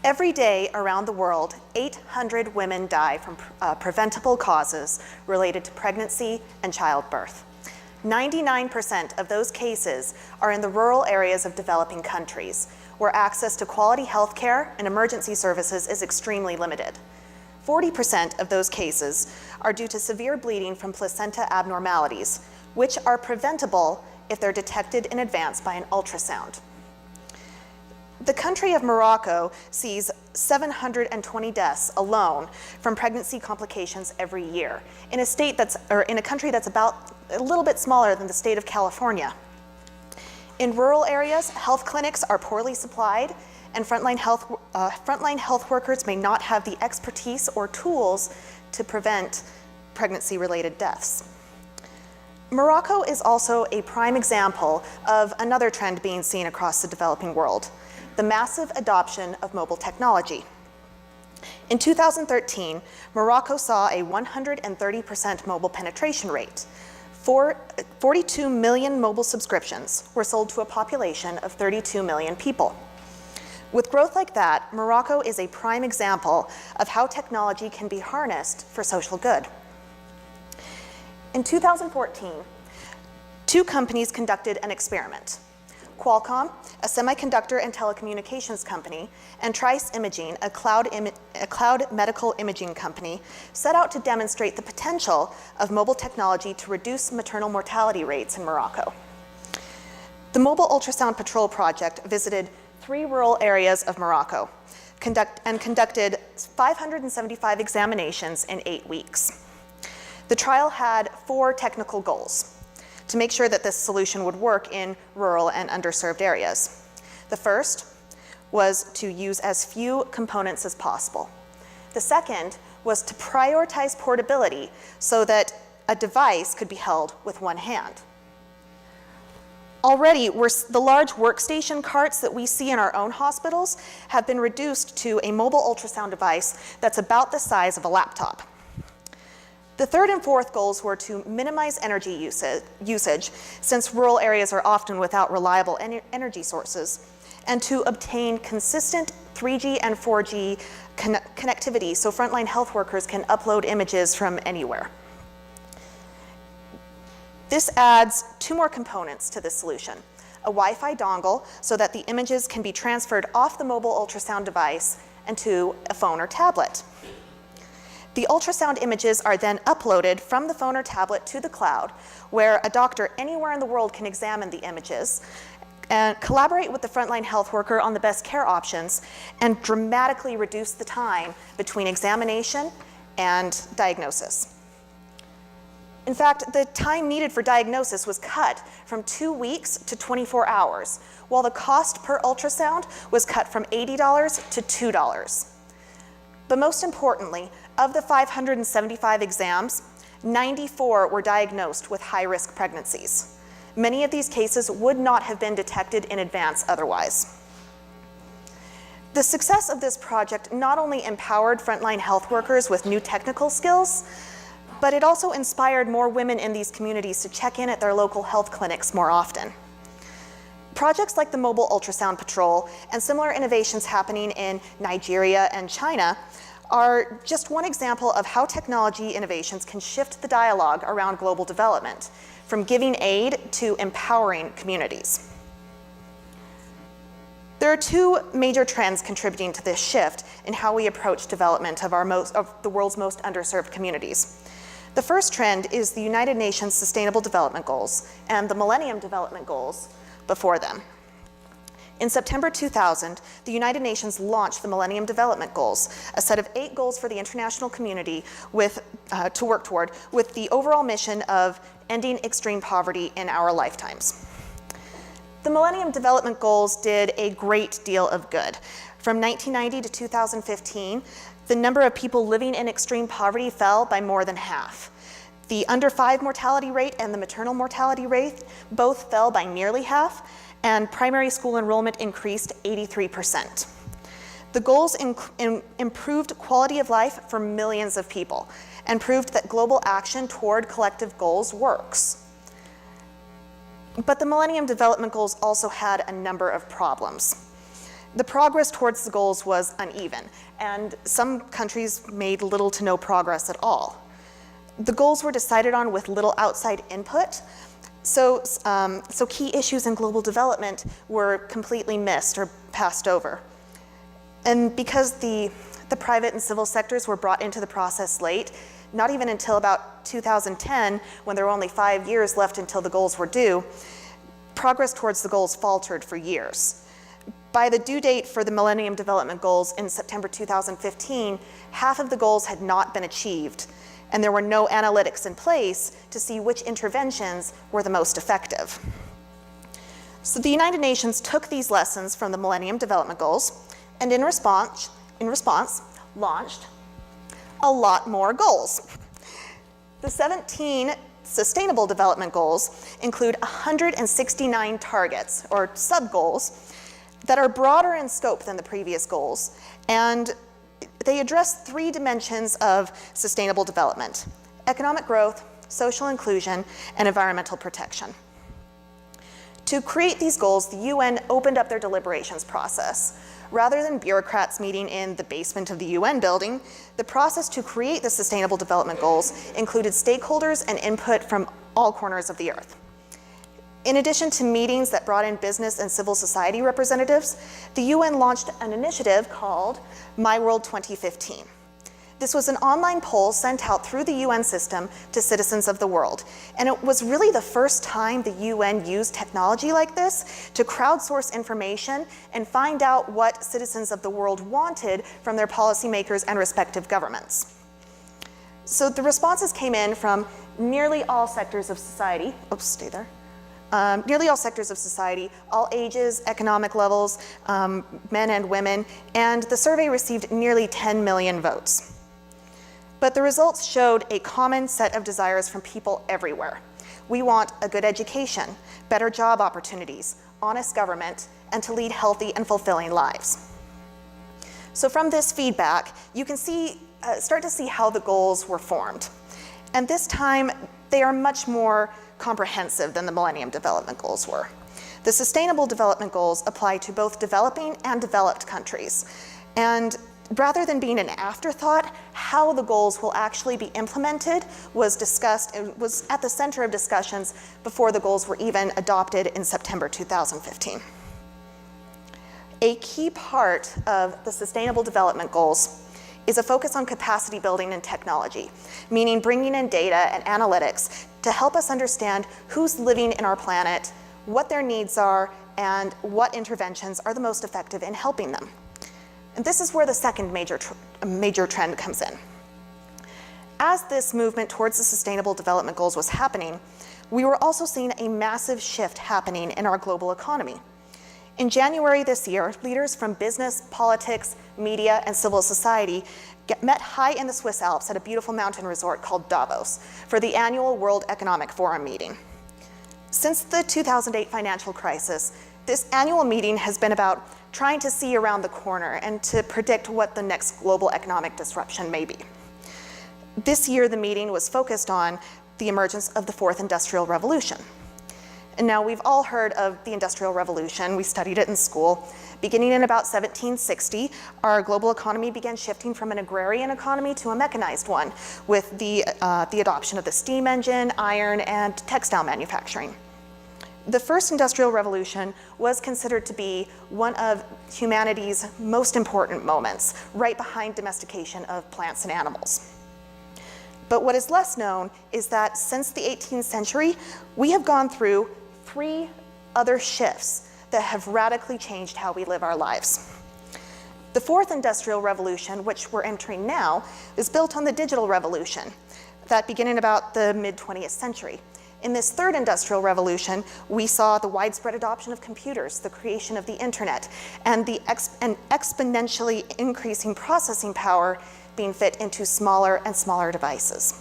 Every day around the world, 800 women die from preventable causes related to pregnancy and childbirth. 99% of those cases are in the rural areas of developing countries, where access to quality health care and emergency services is extremely limited. 40% of those cases are due to severe bleeding from placenta abnormalities, which are preventable if they're detected in advance by an ultrasound. The country of Morocco sees 720 deaths alone from pregnancy complications every year in a country that's about a little bit smaller than the state of California. In rural areas, health clinics are poorly supplied, and frontline health workers may not have the expertise or tools to prevent pregnancy-related deaths. Morocco is also a prime example of another trend being seen across the developing world: the massive adoption of mobile technology. In 2013, Morocco saw a 130% mobile penetration rate. 42 million mobile subscriptions were sold to a population of 32 million people. With growth like that, Morocco is a prime example of how technology can be harnessed for social good. In 2014, two companies conducted an experiment. Qualcomm, a semiconductor and telecommunications company, and Trice Imaging, a cloud medical imaging company, set out to demonstrate the potential of mobile technology to reduce maternal mortality rates in Morocco. The Mobile Ultrasound Patrol Project visited 3 rural areas of Morocco and conducted 575 examinations in 8 weeks. The trial had 4 technical goals to make sure that this solution would work in rural and underserved areas. The first was to use as few components as possible. The second was to prioritize portability so that a device could be held with one hand. Already, the large workstation carts that we see in our own hospitals have been reduced to a mobile ultrasound device that's about the size of a laptop. The third and fourth goals were to minimize energy usage, since rural areas are often without reliable energy sources, and to obtain consistent 3G and 4G connectivity so frontline health workers can upload images from anywhere. This adds 2 more components to this solution: a Wi-Fi dongle so that the images can be transferred off the mobile ultrasound device and to a phone or tablet. The ultrasound images are then uploaded from the phone or tablet to the cloud, where a doctor anywhere in the world can examine the images and collaborate with the frontline health worker on the best care options and dramatically reduce the time between examination and diagnosis. In fact, the time needed for diagnosis was cut from 2 weeks to 24 hours, while the cost per ultrasound was cut from $80 to $2. But most importantly, of the 575 exams, 94 were diagnosed with high-risk pregnancies. Many of these cases would not have been detected in advance otherwise. The success of this project not only empowered frontline health workers with new technical skills, but it also inspired more women in these communities to check in at their local health clinics more often. Projects like the Mobile Ultrasound Patrol and similar innovations happening in Nigeria and China are just one example of how technology innovations can shift the dialogue around global development, from giving aid to empowering communities. There are 2 major trends contributing to this shift in how we approach development of the world's most underserved communities. The first trend is the United Nations Sustainable Development Goals and the Millennium Development Goals before them. In September 2000, the United Nations launched the Millennium Development Goals, a set of 8 goals for the international community to work toward, with the overall mission of ending extreme poverty in our lifetimes. The Millennium Development Goals did a great deal of good. From 1990 to 2015, the number of people living in extreme poverty fell by more than half. The under 5 mortality rate and the maternal mortality rate both fell by nearly half, and primary school enrollment increased 83%. The goals improved quality of life for millions of people and proved that global action toward collective goals works. But the Millennium Development Goals also had a number of problems. the progress towards the goals was uneven, and some countries made little to no progress at all. The goals were decided on with little outside input, so key issues in global development were completely missed or passed over. And because the private and civil sectors were brought into the process late, not even until about 2010, when there were only 5 years left until the goals were due, progress towards the goals faltered for years. By the due date for the Millennium Development Goals in September 2015, half of the goals had not been achieved, and there were no analytics in place to see which interventions were the most effective. So the United Nations took these lessons from the Millennium Development Goals, and in response, launched a lot more goals. The 17 Sustainable Development Goals include 169 targets, or sub-goals, that are broader in scope than the previous goals, and they address 3 dimensions of sustainable development: economic growth, social inclusion, and environmental protection. To create these goals, the UN opened up their deliberations process. Rather than bureaucrats meeting in the basement of the UN building, the process to create the Sustainable Development Goals included stakeholders and input from all corners of the earth. In addition to meetings that brought in business and civil society representatives, the UN launched an initiative called My World 2015. This was an online poll sent out through the UN system to citizens of the world. And it was really the first time the UN used technology like this to crowdsource information and find out what citizens of the world wanted from their policymakers and respective governments. So the responses came in from nearly all sectors of society. Oops, stay there. Nearly all sectors of society, all ages, economic levels, men and women, and the survey received nearly 10 million votes. But the results showed a common set of desires from people everywhere. We want a good education, better job opportunities, honest government, and to lead healthy and fulfilling lives. So from this feedback, you can start to see how the goals were formed. And this time, they are much more comprehensive than the Millennium Development Goals were. The Sustainable Development Goals apply to both developing and developed countries. And rather than being an afterthought, how the goals will actually be implemented was discussed. It was at the center of discussions before the goals were even adopted in September 2015. A key part of the Sustainable Development Goals is a focus on capacity building and technology, meaning bringing in data and analytics to help us understand who's living in our planet, what their needs are, and what interventions are the most effective in helping them. And this is where the second major trend comes in. As this movement towards the Sustainable Development Goals was happening, we were also seeing a massive shift happening in our global economy. In January this year, leaders from business, politics, media, and civil society met high in the Swiss Alps at a beautiful mountain resort called Davos for the annual World Economic Forum meeting. Since the 2008 financial crisis, this annual meeting has been about trying to see around the corner and to predict what the next global economic disruption may be. This year, the meeting was focused on the emergence of the Fourth Industrial Revolution. And now we've all heard of the Industrial Revolution. We studied it in school. Beginning in about 1760, our global economy began shifting from an agrarian economy to a mechanized one with the adoption of the steam engine, iron, and textile manufacturing. The first Industrial Revolution was considered to be one of humanity's most important moments, right behind domestication of plants and animals. But what is less known is that since the 18th century, we have gone through 3 other shifts that have radically changed how we live our lives. The Fourth Industrial Revolution, which we're entering now, is built on the digital revolution that began in about the mid-20th century. In this third industrial revolution, we saw the widespread adoption of computers, the creation of the internet, and an exponentially increasing processing power being fit into smaller and smaller devices.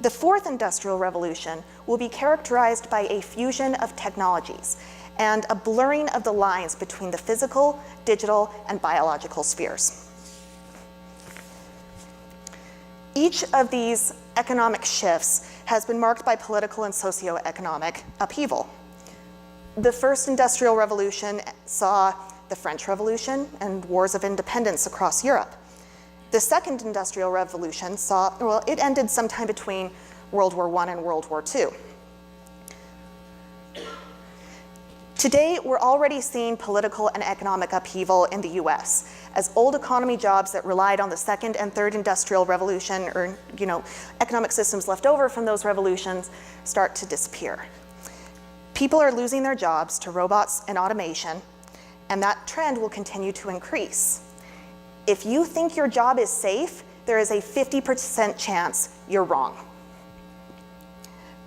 The fourth industrial revolution will be characterized by a fusion of technologies and a blurring of the lines between the physical, digital, and biological spheres. Each of these economic shifts has been marked by political and socioeconomic upheaval. The first industrial revolution saw the French Revolution and wars of independence across Europe. The Second Industrial Revolution it ended sometime between World War I and World War II. Today, we're already seeing political and economic upheaval in the US as old economy jobs that relied on the Second and Third Industrial Revolution, or economic systems left over from those revolutions, start to disappear. People are losing their jobs to robots and automation, and that trend will continue to increase. If you think your job is safe, there is a 50% chance you're wrong.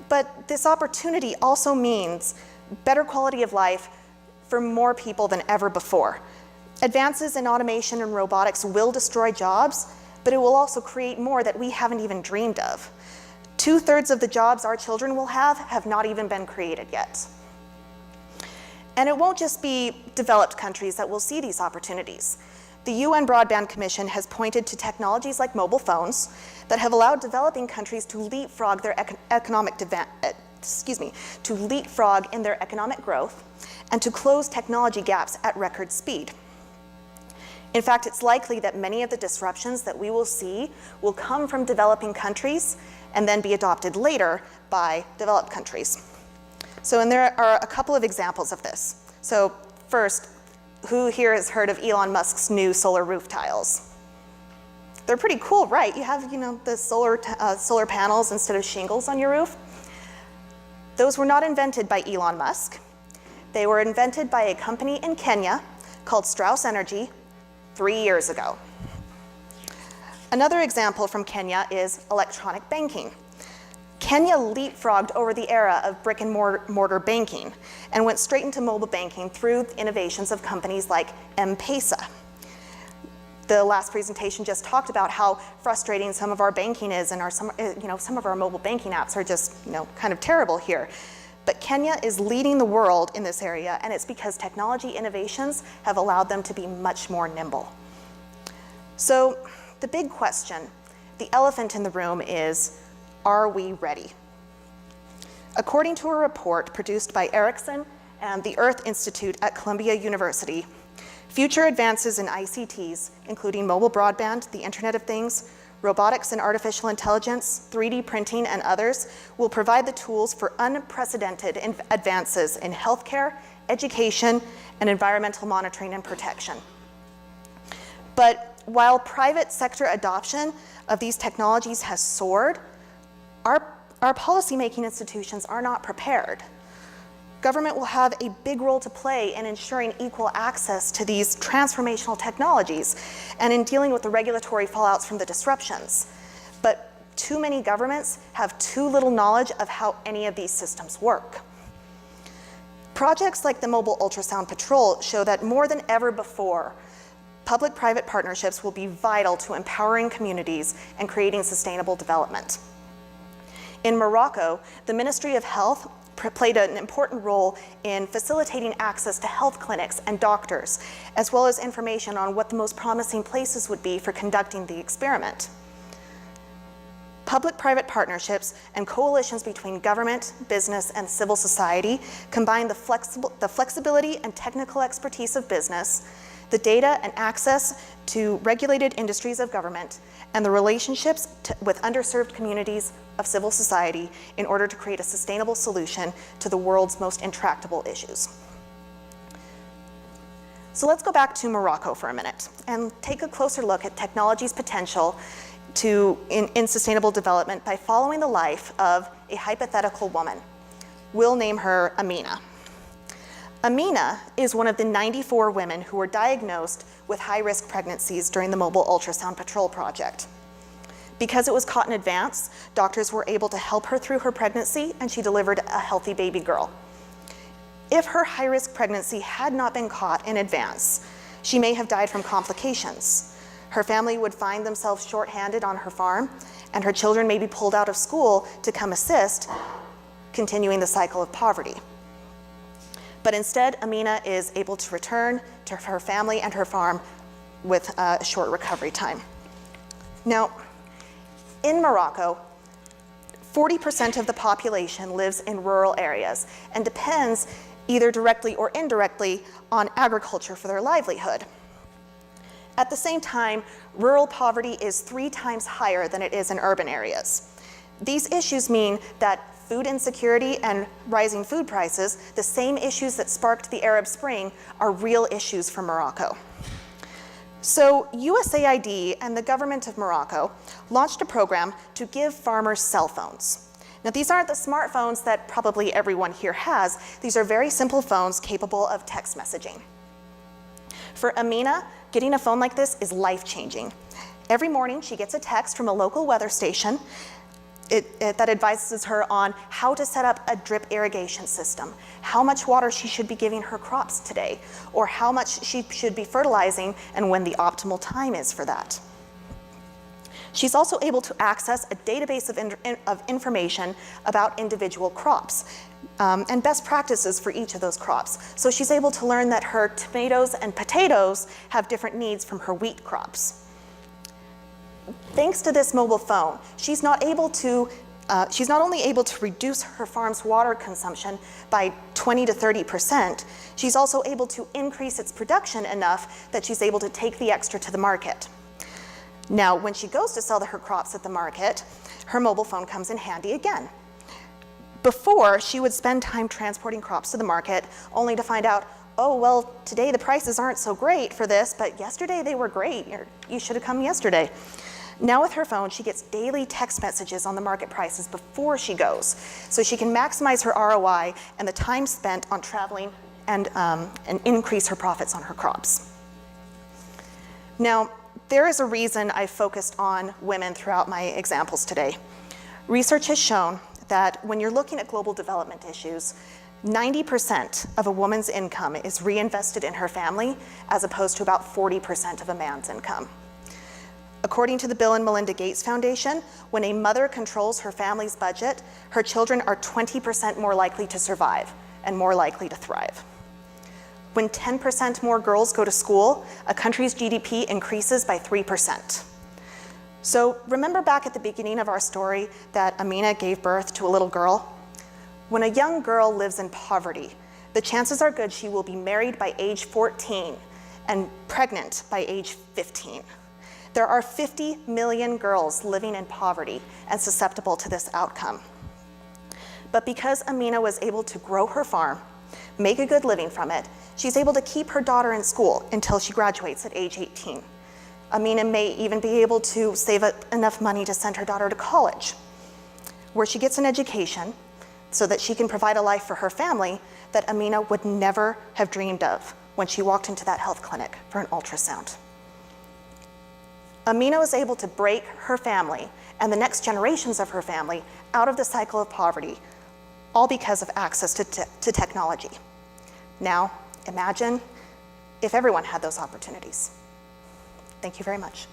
But this opportunity also means better quality of life for more people than ever before. Advances in automation and robotics will destroy jobs, but it will also create more that we haven't even dreamed of. 2/3 of the jobs our children will have not even been created yet. And it won't just be developed countries that will see these opportunities. The UN Broadband Commission has pointed to technologies like mobile phones that have allowed developing countries to leapfrog their to leapfrog in their economic growth and to close technology gaps at record speed. In fact, it's likely that many of the disruptions that we will see will come from developing countries and then be adopted later by developed countries. And there are a couple of examples of this. So first, who here has heard of Elon Musk's new solar roof tiles? They're pretty cool, right? You have, the solar panels instead of shingles on your roof. Those were not invented by Elon Musk. They were invented by a company in Kenya called Strauss Energy 3 years ago. Another example from Kenya is electronic banking. Kenya leapfrogged over the era of brick and mortar banking and went straight into mobile banking through innovations of companies like M-Pesa. The last presentation just talked about how frustrating some of our banking is, and some of our mobile banking apps are just kind of terrible here. But Kenya is leading the world in this area, and it's because technology innovations have allowed them to be much more nimble. So the big question, the elephant in the room is, are we ready? According to a report produced by Ericsson and the Earth Institute at Columbia University, future advances in ICTs, including mobile broadband, the Internet of Things, robotics and artificial intelligence, 3D printing, and others, will provide the tools for unprecedented advances in healthcare, education, and environmental monitoring and protection. But while private sector adoption of these technologies has soared, our policymaking institutions are not prepared. Government will have a big role to play in ensuring equal access to these transformational technologies and in dealing with the regulatory fallouts from the disruptions. But too many governments have too little knowledge of how any of these systems work. Projects like the Mobile Ultrasound Patrol show that more than ever before, public-private partnerships will be vital to empowering communities and creating sustainable development. In Morocco, the Ministry of Health played an important role in facilitating access to health clinics and doctors, as well as information on what the most promising places would be for conducting the experiment. Public-private partnerships and coalitions between government, business, and civil society combine the flexibility and technical expertise of business, the data and access to regulated industries of government, and the relationships with underserved communities of civil society in order to create a sustainable solution to the world's most intractable issues. So let's go back to Morocco for a minute and take a closer look at technology's potential in sustainable development by following the life of a hypothetical woman. We'll name her Amina. Amina is one of the 94 women who were diagnosed with high-risk pregnancies during the Mobile Ultrasound Patrol project. Because it was caught in advance, doctors were able to help her through her pregnancy, and she delivered a healthy baby girl. If her high-risk pregnancy had not been caught in advance, she may have died from complications. Her family would find themselves short-handed on her farm, and her children may be pulled out of school to come assist, continuing the cycle of poverty. But instead, Amina is able to return to her family and her farm with a short recovery time. Now, in Morocco, 40% of the population lives in rural areas and depends either directly or indirectly, on agriculture for their livelihood. At the same time, rural poverty is 3 times higher than it is in urban areas. These issues mean that food insecurity and rising food prices, the same issues that sparked the Arab Spring, are real issues for Morocco. So USAID and the government of Morocco launched a program to give farmers cell phones. Now, these aren't the smartphones that probably everyone here has. These are very simple phones capable of text messaging. For Amina, getting a phone like this is life-changing. Every morning, she gets a text from a local weather station that advises her on how to set up a drip irrigation system, how much water she should be giving her crops today, or how much she should be fertilizing and when the optimal time is for that. She's also able to access a database of information about individual crops and best practices for each of those crops. So she's able to learn that her tomatoes and potatoes have different needs from her wheat crops. Thanks to this mobile phone, she's not only able to reduce her farm's water consumption by 20 to 30%, she's also able to increase its production enough that she's able to take the extra to the market. Now, when she goes to sell her crops at the market, her mobile phone comes in handy again. Before, she would spend time transporting crops to the market, only to find out, oh, well, today the prices aren't so great for this, but yesterday they were great. You should have come yesterday. Now with her phone, she gets daily text messages on the market prices before she goes, so she can maximize her ROI and the time spent on traveling and increase her profits on her crops. Now, there is a reason I focused on women throughout my examples today. Research has shown that when you're looking at global development issues, 90% of a woman's income is reinvested in her family, as opposed to about 40% of a man's income. According to the Bill and Melinda Gates Foundation, when a mother controls her family's budget, her children are 20% more likely to survive and more likely to thrive. When 10% more girls go to school, a country's GDP increases by 3%. So remember back at the beginning of our story that Amina gave birth to a little girl? When a young girl lives in poverty, the chances are good she will be married by age 14 and pregnant by age 15. There are 50 million girls living in poverty and susceptible to this outcome. But because Amina was able to grow her farm, make a good living from it, she's able to keep her daughter in school until she graduates at age 18. Amina may even be able to save enough money to send her daughter to college, where she gets an education so that she can provide a life for her family that Amina would never have dreamed of when she walked into that health clinic for an ultrasound. Amina was able to break her family and the next generations of her family out of the cycle of poverty, all because of access to technology. Now, imagine if everyone had those opportunities. Thank you very much.